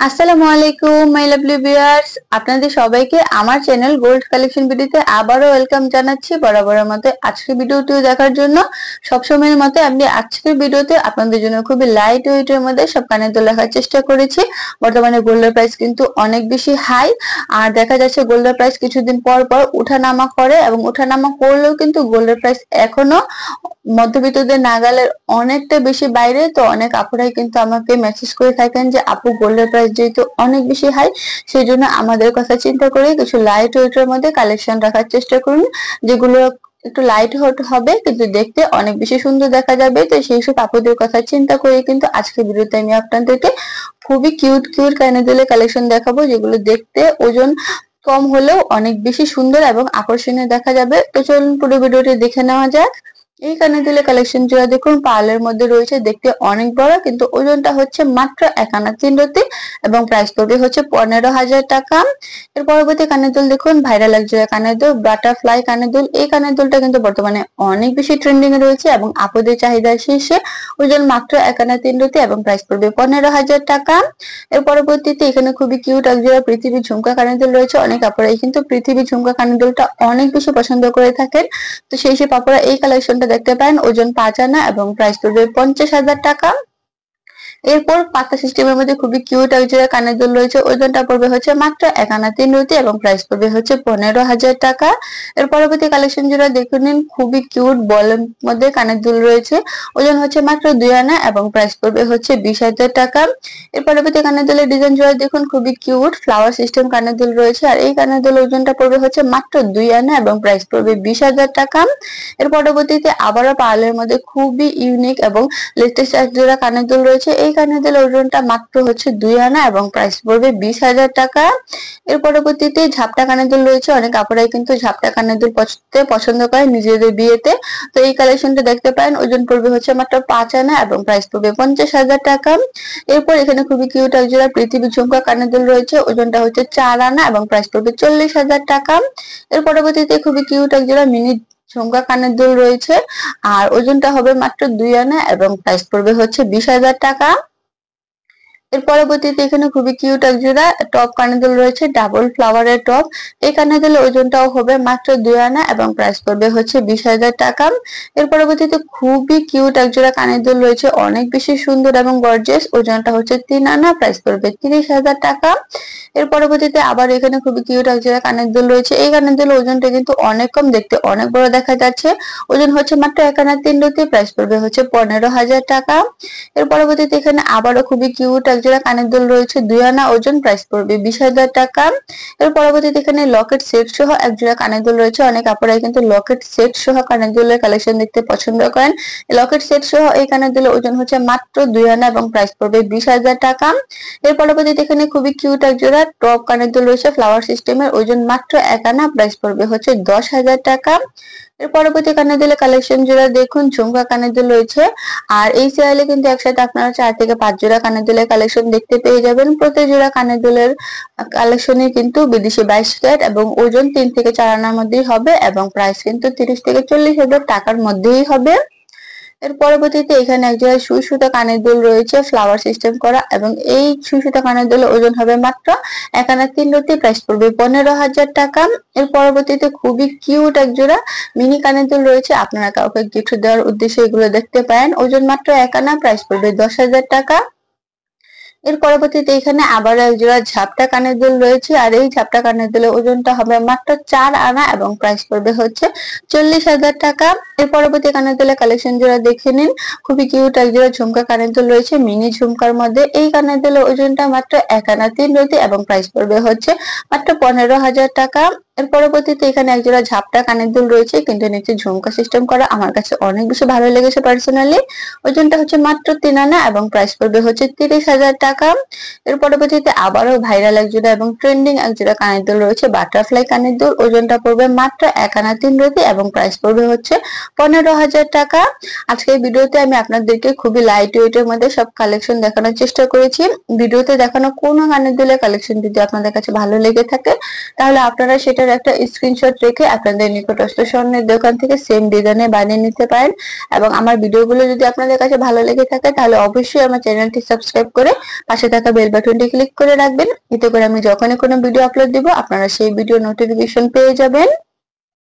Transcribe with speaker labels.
Speaker 1: আসসালামু আলাইকুম my lovely viewers, আপনাদের সবাইকে আমার চ্যানেল গোল্ড কালেকশন ভিডিওতে আবারও ওয়েলকাম জানাচ্ছি। বরাবরের মতো আজকের ভিডিওটি দেখার জন্য সবসময়ের মতো আমি আজকের ভিডিওতে আপনাদের জন্য খুবই লাইট ওয়েটের মধ্যে সব কানের দুল রাখার চেষ্টা করেছি। বর্তমানে গোল্ডের প্রাইস কিন্তু অনেক বেশি হাই, আর দেখা যাচ্ছে গোল্ডের প্রাইস কিছুদিন পর পর উঠানামা করে, এবং উঠানামা করলেও কিন্তু গোল্ডের প্রাইস এখনো মধ্যবিত্তদের নাগালের অনেকটা বেশি বাইরে। তো অনেক আপুরাই কিন্তু আমাকে মেসেজ করে থাকেন যে আপু গোল্ডের প্রাইস যেহেতু অনেক বেশি হাই, সেই জন্য আমাদের কথা চিন্তা করে কিছু লাইট ওয়েটের মধ্যে কালেকশন রাখার চেষ্টা করুন, যেগুলো একটু লাইট হবে কিন্তু দেখতে অনেক বেশি সুন্দর দেখা যাবে। তো সেই সব আপুদের কথা চিন্তা করে কিন্তু আজকের ভিডিওতে আমি আপনাদেরকে খুবই কিউট কিউট কানের দুলের কালেকশন দেখাবো, যেগুলো দেখতে ওজন কম হলেও অনেক বেশি সুন্দর এবং আকর্ষণীয় দেখা যাবে। তো চলুন পুরো ভিডিওটি দেখে নেওয়া যাক। এই কানের দুলের কালেকশন জোড়া দেখুন, পার্লের মধ্যে রয়েছে, দেখতে অনেক বড় কিন্তু ওজনটা হচ্ছে মাত্র 1 আনা 3 রতি এবং প্রাইস পড়বে হচ্ছে 15,000 টাকা। এর পরবর্তী কানের দুল দেখুন, ভাইরাল এক জোড়া কানের দুল, বাটারফ্লাই কানের দুল। এই কানের দুলটা কিন্তু বর্তমানে অনেক বেশি ট্রেন্ডিং এ রয়েছে এবং আপুদের চাহিদার শীর্ষে। ওজন মাত্র 1 আনা 3 রতি এবং প্রাইস পড়বে 15,000 টাকা। এর পরবর্তীতে এখানে খুবই কিউট এক জোড়া পৃথিবী ঝুমকা কানের দুল রয়েছে। অনেক আপুরাই কিন্তু পৃথিবী ঝুমকা কানের দুলটা অনেক বেশি পছন্দ করে থাকেন। তো সেই সব আপুরা এই কালেকশনটা দেখতে পারেন। ওজন 5 আনা এবং প্রাইস পড়বে 50,000 টাকা। এরপর পাতা সিস্টেমের মধ্যে খুবই কিউট এক জোড়া কানের দুল রয়েছে। ওজনটা পড়বে হচ্ছে মাত্র 1 আনা 3 রতি এবং প্রাইস পড়বে হচ্ছে 15,000 টাকা। এর পরবর্তী কালেকশন জোড়া দেখে নিন, খুবই কিউট বলের মধ্যে কানের দুল রয়েছে। ওজন হচ্ছে মাত্র 2 আনা এবং প্রাইস পড়বে হচ্ছে 20,000 টাকা। এর পরবর্তী কানের দুলের ডিজাইন জোড়া দেখুন, খুবই কিউট ফ্লাওয়ার সিস্টেম কানের দুল রয়েছে, আর এই কানের দুলের ওজনটা পড়বে হচ্ছে মাত্র 2 আনা এবং প্রাইস পড়বে 20,000 টাকা। এর পরবর্তীতে আবারও পার্লের মধ্যে খুবই ইউনিক এবং লেটেস্ট এক জোড়া কানের দুল রয়েছে। এই কানের দুলের ওজনটা মাত্র হচ্ছে 2 আনা এবং প্রাইস পড়বে 20,000 টাকা। এর পরবর্তীতে ঝাপটা কানের দুল রয়েছে। অনেক আপুরাই কিন্তু ঝাপটা কানের দুল পছন্দ করে নিজেদের বিয়েতে। তো এই কালেকশনটা দেখতে পারেন। ওজন পড়বে হচ্ছে মাত্র 5 আনা এবং প্রাইস পড়বে 50,000 টাকা। এরপর এখানে খুবই কিউট এক জোড়া পৃথিবী ঝুমকা কানের দুল রয়েছে। ওজনটা হচ্ছে 4 আনা এবং প্রাইস পড়বে 40,000 টাকা। এর পরবর্তীতে খুবই কিউট এক জোড়া মিনি ঝুমকা কানের দুল রয়েছে, আর ওজনটা হবে মাত্র 2 আনা এবং প্রাইস পড়বে হচ্ছে 20,000 টাকা। এর পরবর্তীতে এখানে খুবই কিউট এক জোড়া টপ কানের দুল রয়েছে, ডাবল ফ্লাওয়ারের টপ। এই কানের দুলের ওজনটাও হবে মাত্র 2 আনা এবং প্রাইস পড়বে হচ্ছে 20,000 টাকা। এর পরবর্তীতে খুবই কিউট এক জোড়া কানের দুল রয়েছে, অনেক বেশি সুন্দর এবং গর্জিয়াস। ওজনটা হচ্ছে 3 আনা, প্রাইস পড়বে 30,000 টাকা। এর পরবর্তীতে আবার এখানে খুবই কিউট এক জোড়া কানের দুল রয়েছে। এই কানের দুলের ওজনটা কিন্তু অনেক কম, দেখতে অনেক বড় দেখা যাচ্ছে। ওজন হচ্ছে মাত্র 1 আনা 3 রতি, প্রাইস পড়বে হচ্ছে 15,000 টাকা। এর পরবর্তীতে এখানে আবারও খুবই কিউট এক জোড়া কানের দুল রয়েছে, 2 আনা, ওজন, প্রাইস পড়বে 20,000 টাকা। এর পরবর্তীতে এখানে লকেট সেট সহ এক জোড়া কানের দুল রয়েছে। অনেক আপুরাই কিন্তু লকেট সেট সহ কানের দুলের কালেকশন দেখতে পছন্দ করেন। লকেট সেট সহ এই কানের দুলের ওজন হচ্ছে মাত্র 2 আনা এবং প্রাইস পড়বে 20,000 টাকা। এর পরবর্তীতে এখানে খুবই কিউট এক জোড়া টপ কানের দুল রয়েছে ফ্লাওয়ার সিস্টেমের। ওজন মাত্র 1 আনা, প্রাইস পড়বে হচ্ছে 10,000 টাকা। এর পরবর্তী কানের দুলের কালেকশন জোড়া দেখুন, ঝুমকা কানের দুল রয়েছে, আর এই সিরিয়ালে কিন্তু একসাথে আপনারা 4 থেকে 5 জোড়া কানের দুলের কালেকশন দেখতে পেয়ে যাবেন। প্রতি জোড়া কানের দুলের কালেকশনে কিন্তু বিদেশি 22 ক্যারেট এবং ওজন 3 থেকে 4 আনার মধ্যেই হবে এবং প্রাইস কিন্তু 30 থেকে 40,000 টাকার মধ্যেই হবে। এর পরবর্তীতে এখানে এক জায়গায় সুই সুতা কানের দুল রয়েছে ফ্লাওয়ার সিস্টেম করা, এবং এই সুই সুতা কানের দুলের ওজন হবে মাত্র 1 আনা 3 রতি, প্রাইস পড়বে 15,000 টাকা। এর পরবর্তীতে খুবই কিউট এক জোড়া মিনি কানের দুল রয়েছে, আপনারা কাউকে গিফট দেওয়ার উদ্দেশ্যে এগুলো দেখতে পারেন। ওজন মাত্র 1 আনা, প্রাইস পড়বে 10,000 টাকা। এর পরবর্তীতে এখানে আবার এক জোড়া ঝাপটা কানের দুল রয়েছে, আর এই ঝাপটা কানের দুলের ওজনটা হবে মাত্র 4 আনা এবং প্রাইস পড়বে হচ্ছে 40,000 টাকা। এর পরবর্তী কানের দুলের কালেকশন জোড়া দেখে নিন, খুবই কিউট এক জোড়া ঝুমকা কানের দুল রয়েছে মিনি ঝুমকার মধ্যে। এই কানের দুলের ওজনটা মাত্র 1 আনা 3 রতি এবং প্রাইস পড়বে হচ্ছে মাত্র 15,000 টাকা। এর পরবর্তীতে এখানে এক জোড়া ঝাপটা কানের দুল রয়েছে কিন্তু নিচে ঝুমকা সিস্টেম করা, আমার কাছে অনেক বেশি ভালো লেগেছে পার্সোনালি। ওজনটা হচ্ছে মাত্র 3 আনা এবং প্রাইস পড়বে হচ্ছে 30,000 টাকা। এর পরবর্তীতে আবারও ভাইরাল এক জোড়া এবং ট্রেন্ডিং এক জোড়া কানের দুল রয়েছে, বাটারফ্লাই কানের দুল। ওজনটা পড়বে মাত্র 1 আনা 3 রতি এবং প্রাইস পড়বে হচ্ছে 15,000 টাকা। আজকের ভিডিওতে আমি আপনাদেরকে খুবই লাইট ওয়েটের মধ্যে সব কালেকশন দেখানোর চেষ্টা করেছি। ভিডিওতে দেখানো কোনো কানের দুলের কালেকশন যদি আপনাদের কাছে ভালো লেগে থাকে, তাহলে আপনারা সেটার একটা স্ক্রিনশট রেখে আপনাদের নিকটস্থ স্বর্ণের দোকান থেকে সেম ডিজাইনে বানিয়ে নিতে পারেন। এবং আমার ভিডিওগুলো যদি আপনাদের কাছে ভালো লেগে থাকে, তাহলে অবশ্যই আমার চ্যানেলটি সাবস্ক্রাইব করে পাশে থাকা বেল বাটনটি ক্লিক করে রাখবেন, এতে করে আমি যখনই কোনো ভিডিও আপলোড দিব আপনারা সেই ভিডিও নোটিফিকেশন পেয়ে যাবেন।